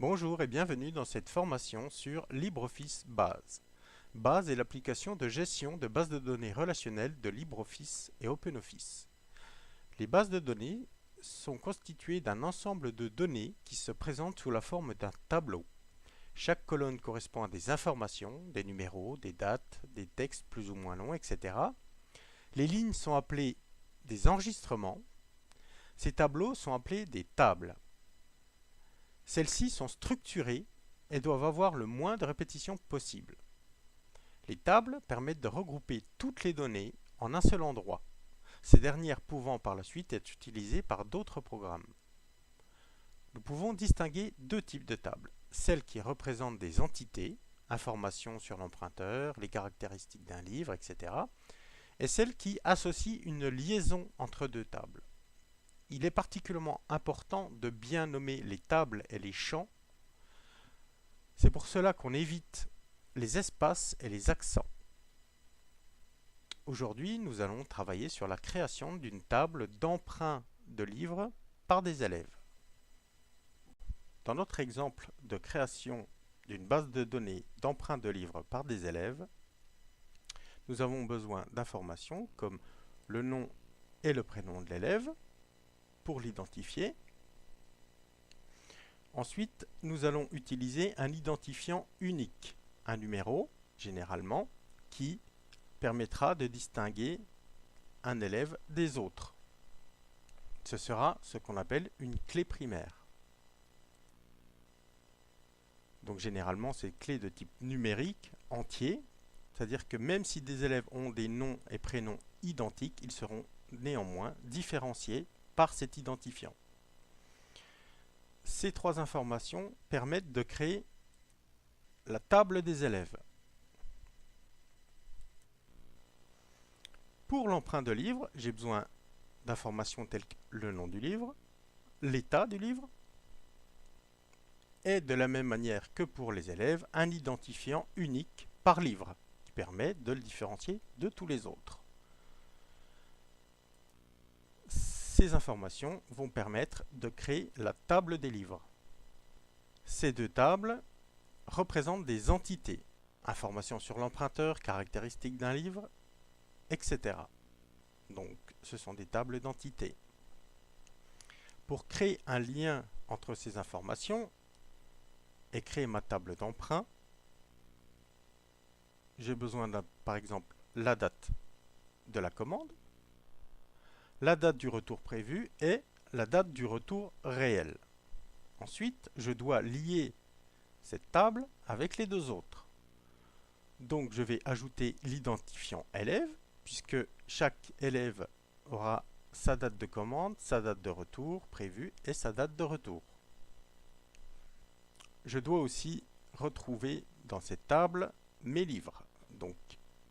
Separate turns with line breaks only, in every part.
Bonjour et bienvenue dans cette formation sur LibreOffice Base. Base est l'application de gestion de bases de données relationnelles de LibreOffice et OpenOffice. Les bases de données sont constituées d'un ensemble de données qui se présentent sous la forme d'un tableau. Chaque colonne correspond à des informations, des numéros, des dates, des textes plus ou moins longs, etc. Les lignes sont appelées des enregistrements. Ces tableaux sont appelés des tables. Celles-ci sont structurées et doivent avoir le moins de répétitions possible. Les tables permettent de regrouper toutes les données en un seul endroit, ces dernières pouvant par la suite être utilisées par d'autres programmes. Nous pouvons distinguer deux types de tables, celles qui représentent des entités, informations sur l'emprunteur, les caractéristiques d'un livre, etc., et celles qui associent une liaison entre deux tables. Il est particulièrement important de bien nommer les tables et les champs. C'est pour cela qu'on évite les espaces et les accents. Aujourd'hui, nous allons travailler sur la création d'une table d'emprunt de livres par des élèves. Dans notre exemple de création d'une base de données d'emprunt de livres par des élèves, nous avons besoin d'informations comme le nom et le prénom de l'élève pour l'identifier. Ensuite, nous allons utiliser un identifiant unique, un numéro, généralement, qui permettra de distinguer un élève des autres. Ce sera ce qu'on appelle une clé primaire. Donc généralement, c'est une clé de type numérique, entier, c'est-à-dire que même si des élèves ont des noms et prénoms identiques, ils seront néanmoins différenciés par cet identifiant. Ces trois informations permettent de créer la table des élèves. Pour l'emprunt de livre, j'ai besoin d'informations telles que le nom du livre, l'état du livre, et de la même manière que pour les élèves, un identifiant unique par livre, qui permet de le différencier de tous les autres. Ces informations vont permettre de créer la table des livres. Ces deux tables représentent des entités, informations sur l'emprunteur, caractéristiques d'un livre, etc. Donc, ce sont des tables d'entités. Pour créer un lien entre ces informations et créer ma table d'emprunt, j'ai besoin par exemple, la date de la commande, la date du retour prévu et la date du retour réel. Ensuite, je dois lier cette table avec les deux autres. Donc, je vais ajouter l'identifiant élève, puisque chaque élève aura sa date de commande, sa date de retour prévue et sa date de retour. Je dois aussi retrouver dans cette table mes livres. Donc,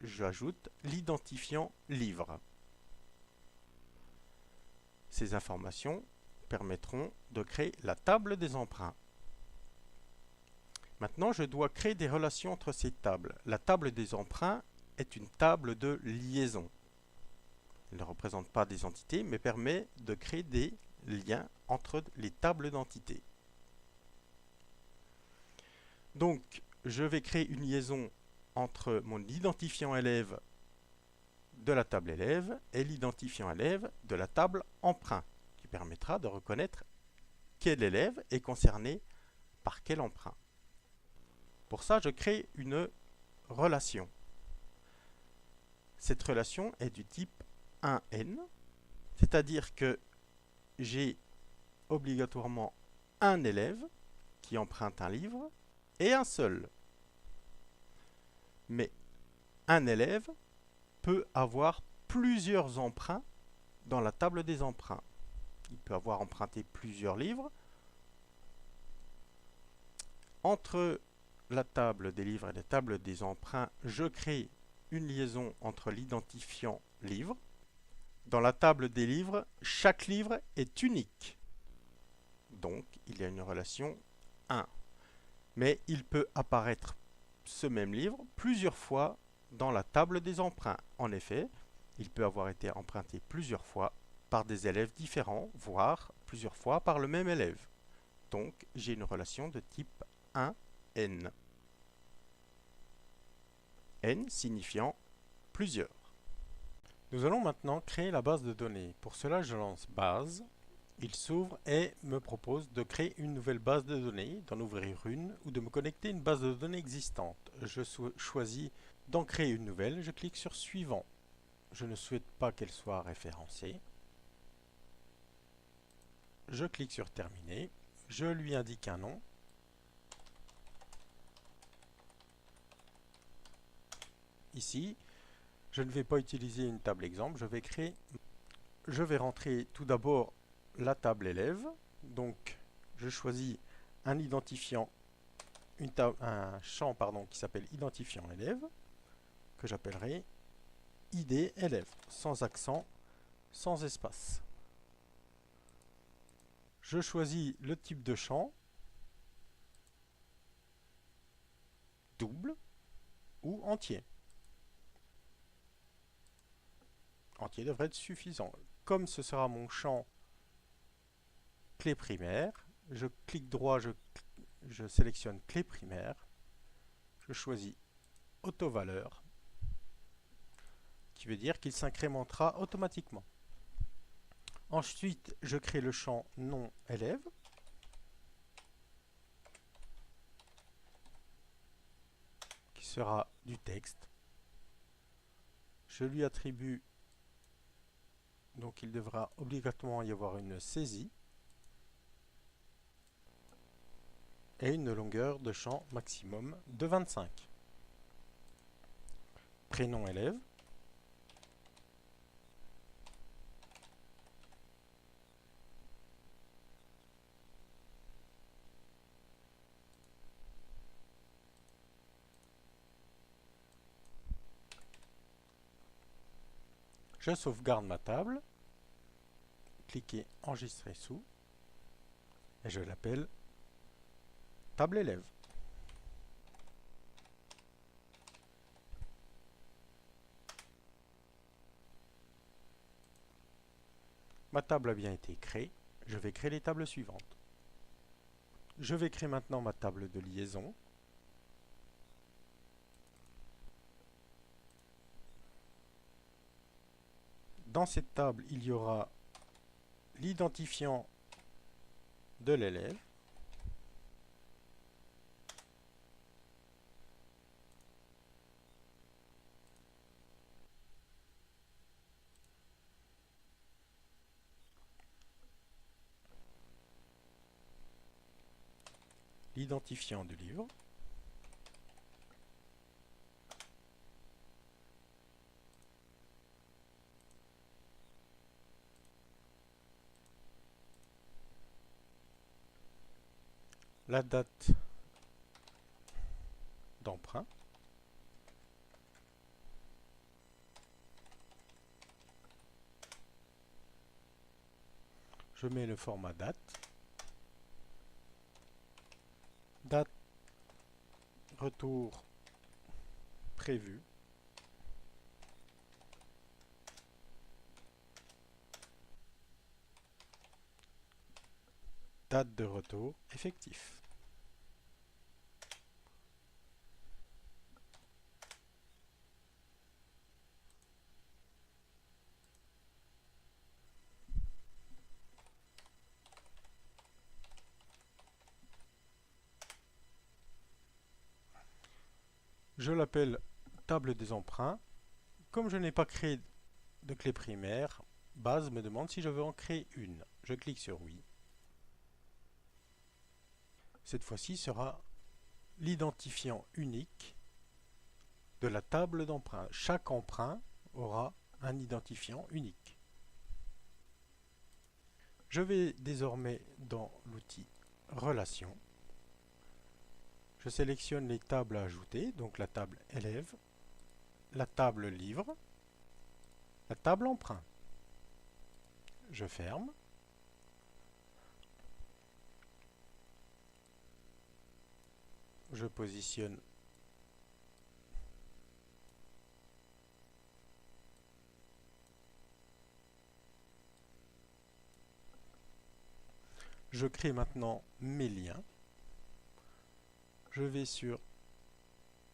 j'ajoute l'identifiant livre. Ces informations permettront de créer la table des emprunts. Maintenant, je dois créer des relations entre ces tables. La table des emprunts est une table de liaison. Elle ne représente pas des entités, mais permet de créer des liens entre les tables d'entités. Donc, je vais créer une liaison entre mon identifiant élève de la table élève et l'identifiant élève de la table emprunt, qui permettra de reconnaître quel élève est concerné par quel emprunt. Pour ça, je crée une relation. Cette relation est du type 1n, c'est-à-dire que j'ai obligatoirement un élève qui emprunte un livre et un seul. Mais un élève peut avoir plusieurs emprunts dans la table des emprunts. Il peut avoir emprunté plusieurs livres. Entre la table des livres et la table des emprunts, je crée une liaison entre l'identifiant livre. Dans la table des livres, chaque livre est unique. Donc, il y a une relation 1. Mais il peut apparaître ce même livre plusieurs fois dans la table des emprunts. En effet, il peut avoir été emprunté plusieurs fois par des élèves différents, voire plusieurs fois par le même élève. Donc, j'ai une relation de type 1n. N signifiant plusieurs. Nous allons maintenant créer la base de données. Pour cela, je lance base. Il s'ouvre et me propose de créer une nouvelle base de données, d'en ouvrir une ou de me connecter à une base de données existante. Je choisis d'en créer une nouvelle. Je clique sur suivant. Je ne souhaite pas qu'elle soit référencée. Je clique sur terminer. Je lui indique un nom. Ici, je ne vais pas utiliser une table exemple. Je vais rentrer tout d'abord la table élève. Donc, je choisis un identifiant, un champ qui s'appelle identifiant élève, que j'appellerai ID élève, sans accent, sans espace. Je choisis le type de champ, double ou entier. Entier devrait être suffisant. Comme ce sera mon champ clé primaire, je clique droit, je sélectionne clé primaire, je choisis auto-valeur, qui veut dire qu'il s'incrémentera automatiquement. Ensuite, je crée le champ nom élève, qui sera du texte. Je lui attribue, donc il devra obligatoirement y avoir une saisie, et une longueur de champ maximum de 25. Prénom élève. Je sauvegarde ma table. Cliquez enregistrer sous. Et je l'appelle table élève. Ma table a bien été créée. Je vais créer les tables suivantes. Je vais créer maintenant ma table de liaison. Dans cette table, il y aura l'identifiant de l'élève. L'identifiant du livre. La date d'emprunt. Je mets le format date. Date retour prévu. Date de retour effectif. Je l'appelle table des emprunts. Comme je n'ai pas créé de clé primaire, base me demande si je veux en créer une. Je clique sur oui. Cette fois-ci sera l'identifiant unique de la table d'emprunt. Chaque emprunt aura un identifiant unique. Je vais désormais dans l'outil Relations. Je sélectionne les tables à ajouter, donc la table élève, la table livre, la table emprunt. Je ferme. Je positionne Je crée maintenant mes liens. Je vais sur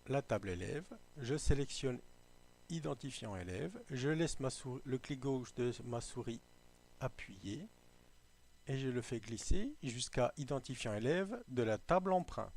la table élève, je sélectionne identifiant élève, je laisse le clic gauche de ma souris appuyé et je le fais glisser jusqu'à identifiant élève de la table emprunt.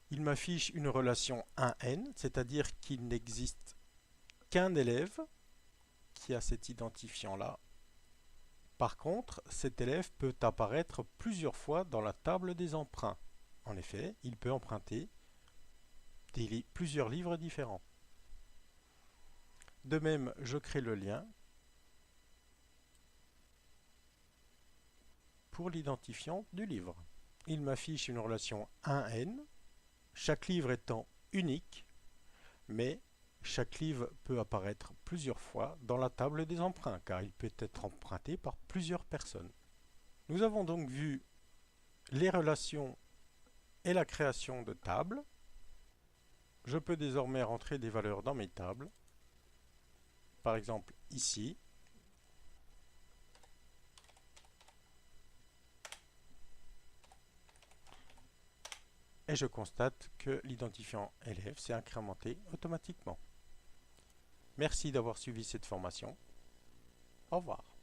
Il m'affiche une relation 1N, c'est-à-dire qu'il n'existe qu'un élève qui a cet identifiant-là. Par contre, cet élève peut apparaître plusieurs fois dans la table des emprunts. En effet, il peut emprunter plusieurs livres différents. De même, je crée le lien pour l'identifiant du livre. Il m'affiche une relation 1N, chaque livre étant unique, mais chaque livre peut apparaître plusieurs fois dans la table des emprunts, car il peut être emprunté par plusieurs personnes. Nous avons donc vu les relations et la création de tables. Je peux désormais rentrer des valeurs dans mes tables. Par exemple, ici. Et je constate que l'identifiant élève s'est incrémenté automatiquement. Merci d'avoir suivi cette formation. Au revoir.